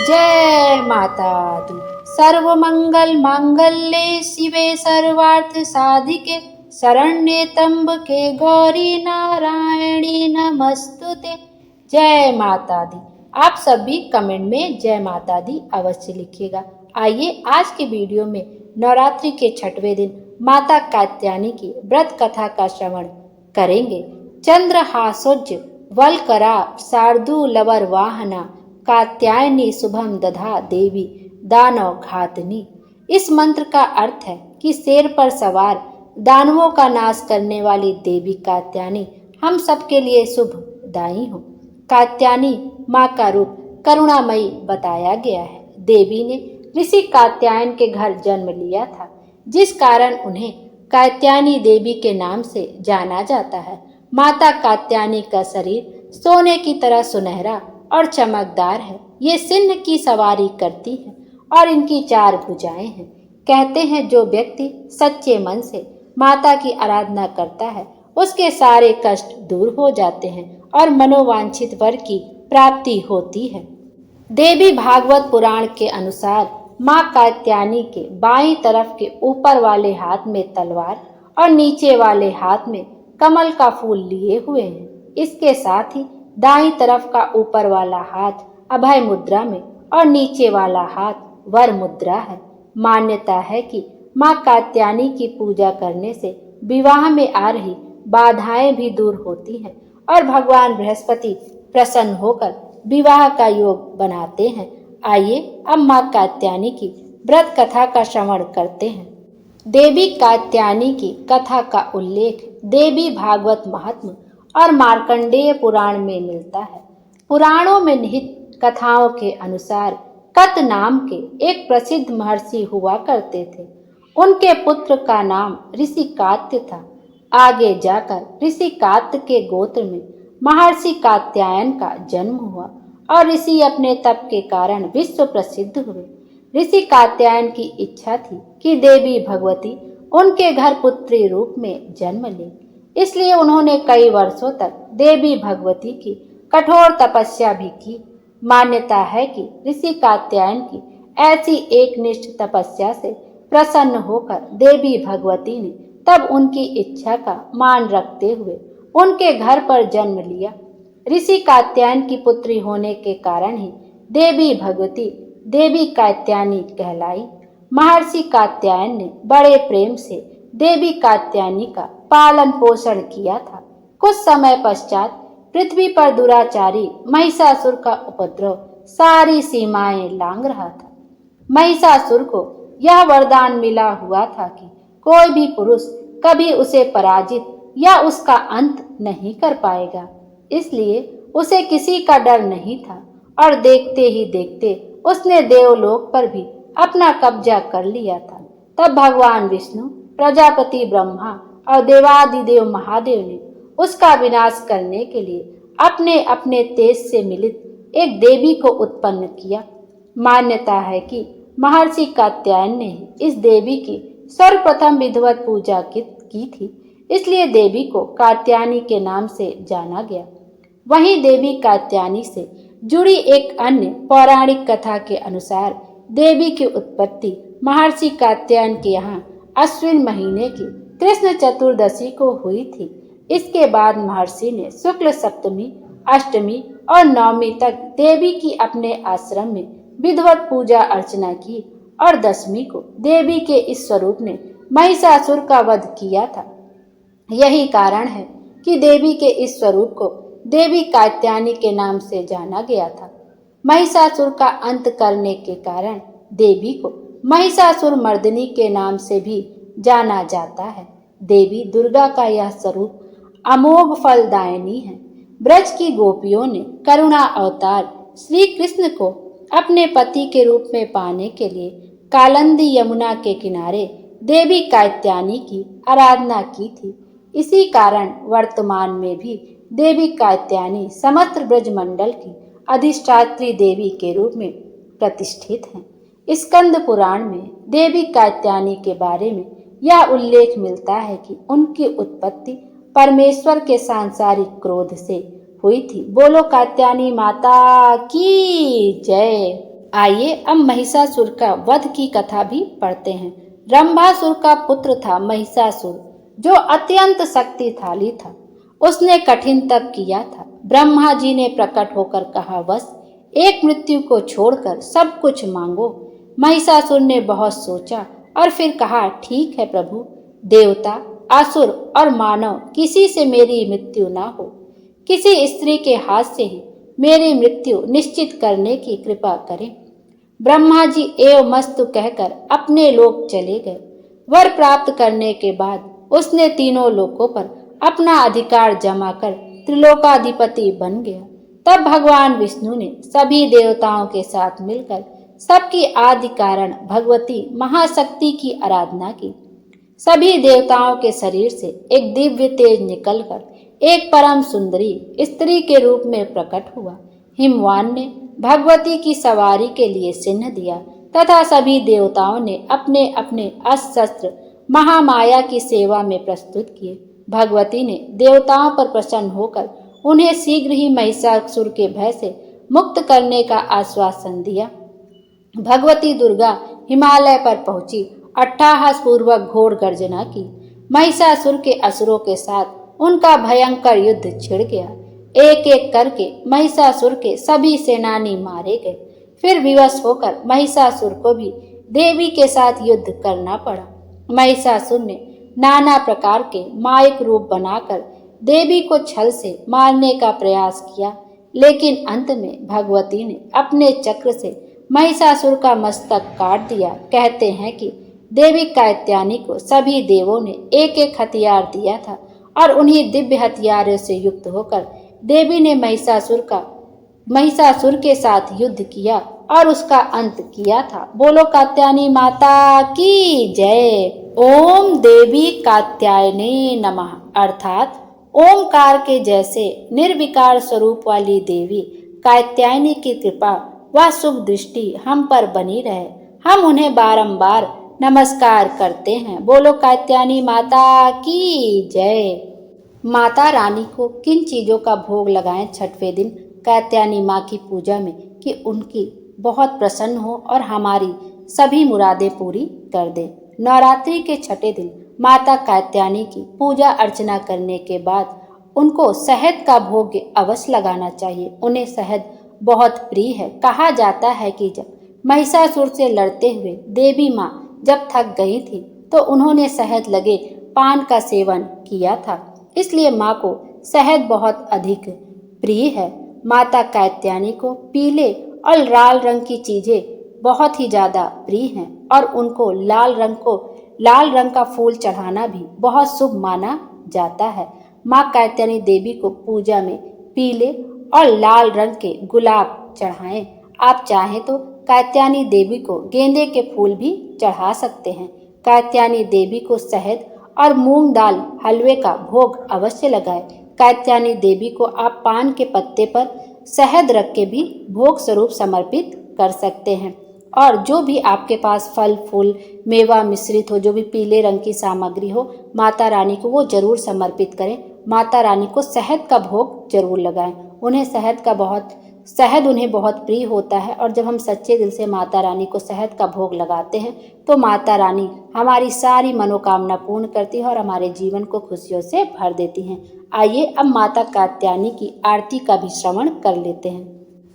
जय माता दी। सर्वमंगल मांगल्ये शिवे सर्वार्थ साधिके शरण्ये त्र्यंबके गौरी नारायणी नमस्तुते। जय माता दी। आप सब भी कमेंट में जय माता दी अवश्य लिखिएगा। आइए आज के वीडियो में नवरात्रि के 6वें दिन माता कात्यायनी की व्रत कथा का श्रवण करेंगे। चंद्रहासोज्य वलकरा शार्दूलवर वाहना कात्यायनी शुभम दधा देवी दानव घातनी। इस मंत्र का अर्थ है कि शेर पर सवार दानवों का नाश करने वाली देवी कात्यायनी हम सबके लिए शुभदायी हो। कात्यायनी माँ का रूप करुणामयी बताया गया है। देवी ने ऋषि कात्यायन के घर जन्म लिया था, जिस कारण उन्हें कात्यायनी देवी के नाम से जाना जाता है। माता कात्यायनी का शरीर सोने की तरह सुनहरा और चमकदार है। ये सिंह की सवारी करती है और इनकी 4 भुजाएं हैं। कहते हैं जो व्यक्ति सच्चे मन से माता की आराधना करता है उसके सारे कष्ट दूर हो जाते हैं और मनोवांछित वर की प्राप्ति होती है। देवी भागवत पुराण के अनुसार माँ कात्यायनी के बाईं तरफ के ऊपर वाले हाथ में तलवार और नीचे वाले हाथ में कमल का फूल लिए हुए हैं। इसके साथ ही दाईं तरफ का ऊपर वाला हाथ अभय मुद्रा में और नीचे वाला हाथ वर मुद्रा है। मान्यता है कि माँ कात्यायनी की पूजा करने से विवाह में आ रही बाधाएं भी दूर होती हैं और भगवान बृहस्पति प्रसन्न होकर विवाह का योग बनाते हैं। आइए अब माँ कात्यायनी की व्रत कथा का श्रवण करते हैं। देवी कात्यायनी की कथा का उल्लेख देवी भागवत महात्म्य और मार्कंडेय पुराण में मिलता है। पुराणों में निहित कथाओं के अनुसार कत नाम के एक प्रसिद्ध महर्षि हुआ करते थे। उनके पुत्र का नाम ऋषि कात्य था। आगे जाकर ऋषि कात्य के गोत्र में महर्षि कात्यायन का जन्म हुआ और ऋषि अपने तप के कारण विश्व प्रसिद्ध हुए। ऋषि कात्यायन की इच्छा थी कि देवी भगवती उनके घर पुत्री रूप में जन्म ले, इसलिए उन्होंने कई वर्षों तक देवी भगवती की कठोर तपस्या भी की। मान्यता है कि ऋषि कात्यायन की ऐसी एकनिष्ठ तपस्या से प्रसन्न होकर देवी भगवती ने तब उनकी इच्छा का मान रखते हुए उनके घर पर जन्म लिया। ऋषि कात्यायन की पुत्री होने के कारण ही देवी भगवती देवी कात्यायनी कहलाई। महर्षि कात्यायन ने बड़े प्रेम से देवी कात्यायनी का पालन पोषण किया था। कुछ समय पश्चात पृथ्वी पर दुराचारी महिषासुर का उपद्रव सारी सीमाएं लांघ रहा था। महिषासुर को यह वरदान मिला हुआ था कि कोई भी पुरुष कभी उसे पराजित या उसका अंत नहीं कर पाएगा, इसलिए उसे किसी का डर नहीं था और देखते ही देखते उसने देवलोक पर भी अपना कब्जा कर लिया था। तब भगवान विष्णु, प्रजापति ब्रह्मा और देवादिदेव महादेव ने उसका विनाश करने के लिए अपने अपने तेज से मिलित एक देवी को उत्पन्न किया। मान्यता है कि महर्षि कात्यायन ने इस देवी की सर्वप्रथम विधिवत पूजा की थी, इसलिए देवी को कात्यायनी के नाम से जाना गया। वहीं देवी कात्यायनी से जुड़ी एक अन्य पौराणिक कथा के अनुसार देवी की उत्पत्ति महर्षि कात्यायन के यहाँ अश्विन महीने की कृष्ण चतुर्दशी को हुई थी। इसके बाद महर्षि ने शुक्ल सप्तमी, अष्टमी और नवमी तक देवी की अपने आश्रम में विधिवत पूजा अर्चना की और दशमी को देवी के इस स्वरूप ने महिषासुर का वध किया था। यही कारण है कि देवी के इस स्वरूप को देवी कात्यायनी के नाम से जाना गया था। महिषासुर का अंत करने के कारण देवी को महिषासुर मर्दिनी के नाम से भी जाना जाता है। देवी दुर्गा का यह स्वरूप अमोघ फलदायिनी है। ब्रज की गोपियों ने करुणा अवतार श्री कृष्ण को अपने पति के रूप में पाने के लिए कालिंदी यमुना के किनारे देवी कात्यायनी की आराधना की थी। इसी कारण वर्तमान में भी देवी कात्यायनी समस्त ब्रजमंडल की अधिष्ठात्री देवी के रूप में प्रतिष्ठित हैं। स्कंद पुराण में देवी कात्यायनी के बारे में यह उल्लेख मिलता है कि उनकी उत्पत्ति परमेश्वर के सांसारिक क्रोध से हुई थी। बोलो कात्यायनी माता की जय। आइए अब महिषासुर का वध की कथा भी पढ़ते हैं। रंभासुर का पुत्र था महिषासुर, जो अत्यंत शक्तिशाली था। उसने कठिन तप किया था। ब्रह्मा जी ने प्रकट होकर कहा, बस एक मृत्यु को छोड़कर सब कुछ मांगो। महिषासुर ने बहुत सोचा और फिर कहा, ठीक है प्रभु, देवता, असुर और मानव किसी से मेरी मृत्यु ना हो। किसी स्त्री के हाथ से ही मेरी मृत्यु निश्चित करने की कृपा करें। ब्रह्मा जी एवं मस्तु कहकर अपने लोक चले गए। वर प्राप्त करने के बाद उसने तीनों लोकों पर अपना अधिकार जमा कर त्रिलोकाधिपति बन गया। तब भगवान विष्णु ने सभी देवताओं के साथ मिलकर सबकी आदि कारण भगवती महाशक्ति की आराधना की। सभी देवताओं के शरीर से एक दिव्य तेज निकलकर एक परम सुंदरी स्त्री के रूप में प्रकट हुआ। हिमवान ने भगवती की सवारी के लिए चिन्ह दिया तथा सभी देवताओं ने अपने अपने अस्त्र शस्त्र महामाया की सेवा में प्रस्तुत किए। भगवती ने देवताओं पर प्रसन्न होकर उन्हें शीघ्र ही महिषासुर के भय से मुक्त करने का आश्वासन दिया। भगवती दुर्गा हिमालय पर पहुंची, अट्टहास पूर्वक घोर गर्जना की। महिषासुर के असुरों के साथ उनका भयंकर युद्ध छिड़ गया। एक एक करके महिषासुर के सभी सेनानी मारे गए। फिर विवश होकर महिषासुर को भी देवी के साथ युद्ध करना पड़ा। महिषासुर ने नाना प्रकार के मायक रूप बनाकर देवी को छल से मारने का प्रयास किया, लेकिन अंत में भगवती ने अपने चक्र से महिषासुर का मस्तक काट दिया। कहते हैं कि देवी कात्यायनी को सभी देवों ने एक एक हथियार दिया था और उन्हीं दिव्य हथियारों से युक्त होकर देवी ने महिषासुर के साथ युद्ध किया और उसका अंत किया था। बोलो कात्यायनी माता की जय। ओम देवी कात्यायनी नमः, अर्थात ओमकार के जैसे निर्विकार स्वरूप वाली देवी कात्यायनी की कृपा व शुभ दृष्टि हम पर बनी रहे। हम उन्हें बारंबार नमस्कार करते हैं। बोलो कात्यायनी माता की जय। माता रानी को किन चीज़ों का भोग लगाएं छठवें दिन कात्यायनी माँ की पूजा में, कि उनकी बहुत प्रसन्न हो और हमारी सभी मुरादें पूरी कर दे। नवरात्रि के छठे दिन माता कात्यायनी की पूजा अर्चना करने के बाद उनको शहद का भोग अवश्य लगाना चाहिए। उन्हें शहद बहुत प्रिय है। कहा जाता है कि जब महिषासुर से लड़ते हुए देवी माँ जब थक गई थी तो उन्होंने शहद लगे पान का सेवन किया था, इसलिए माँ को शहद बहुत अधिक प्रिय है। माता कात्यायनी को पीले और लाल रंग की चीजें बहुत ही ज्यादा प्रिय हैं और उनको लाल रंग का फूल चढ़ाना भी बहुत शुभ माना जाता है। माँ कात्यायनी देवी को पूजा में पीले और लाल रंग के गुलाब चढ़ाएं। आप चाहें तो कात्यायनी देवी को गेंदे के फूल भी चढ़ा सकते हैं। कात्यायनी देवी को शहद और मूंग दाल हलवे का भोग अवश्य लगाएं। कात्यायनी देवी को आप पान के पत्ते पर शहद रख के भी भोग स्वरूप समर्पित कर सकते हैं। और जो भी आपके पास फल फूल मेवा मिश्रित हो, जो भी पीले रंग की सामग्री हो, माता रानी को वो जरूर समर्पित करें। माता रानी को शहद का भोग जरूर लगाएं। शहद उन्हें बहुत प्रिय होता है और जब हम सच्चे दिल से माता रानी को शहद का भोग लगाते हैं तो माता रानी हमारी सारी मनोकामना पूर्ण करती है और हमारे जीवन को खुशियों से भर देती हैं। आइए अब माता कात्यायनी की आरती का भी श्रवण कर लेते हैं।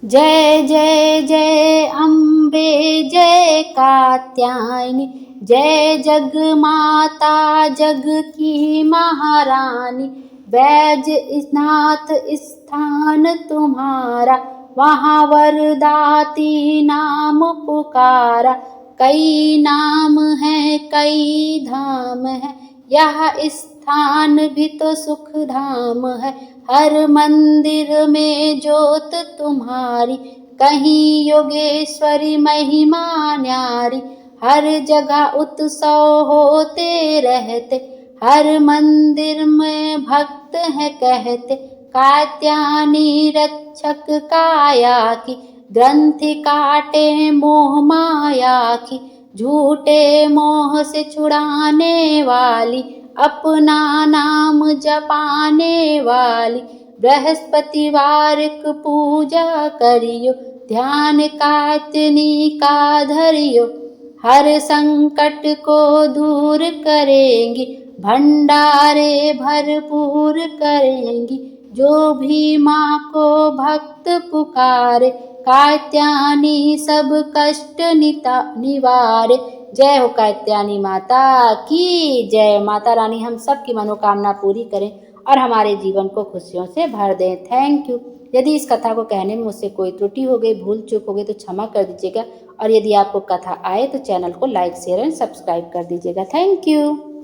जय जय जय अम्बे जय कात्यायनी, जय जग माता जग की महारानी। बैजनाथ स्थान तुम्हारा, वहाँ वरदाती नाम पुकारा। कई नाम है कई धाम है, यह स्थान भी तो सुख धाम है। हर मंदिर में जोत तुम्हारी, कहीं योगेश्वरी महिमा न्यारी। हर जगह उत्सव होते रहते, हर मंदिर में भक्त है कहते। कात्यायनी रक्षक काया की, ग्रंथि काटे मोह माया की। झूठे मोह से छुड़ाने वाली, अपना नाम जपाने वाली। बृहस्पतिवार को पूजा करियो, ध्यान कात्यायनी का धरियो, हर संकट को दूर करेंगी, भंडारे भरपूर करेंगी। जो भी माँ को भक्त पुकारे, कात्यायनी सब कष्ट निवारे। जय हो कात्यायनी माता की जय। माता रानी हम सब की मनोकामना पूरी करें और हमारे जीवन को खुशियों से भर दें। Thank you. यदि इस कथा को कहने में मुझसे कोई त्रुटि हो गई, भूल चूक हो गई तो क्षमा कर दीजिएगा। और यदि आपको कथा आए तो चैनल को लाइक शेयर एंड सब्सक्राइब कर दीजिएगा। Thank you.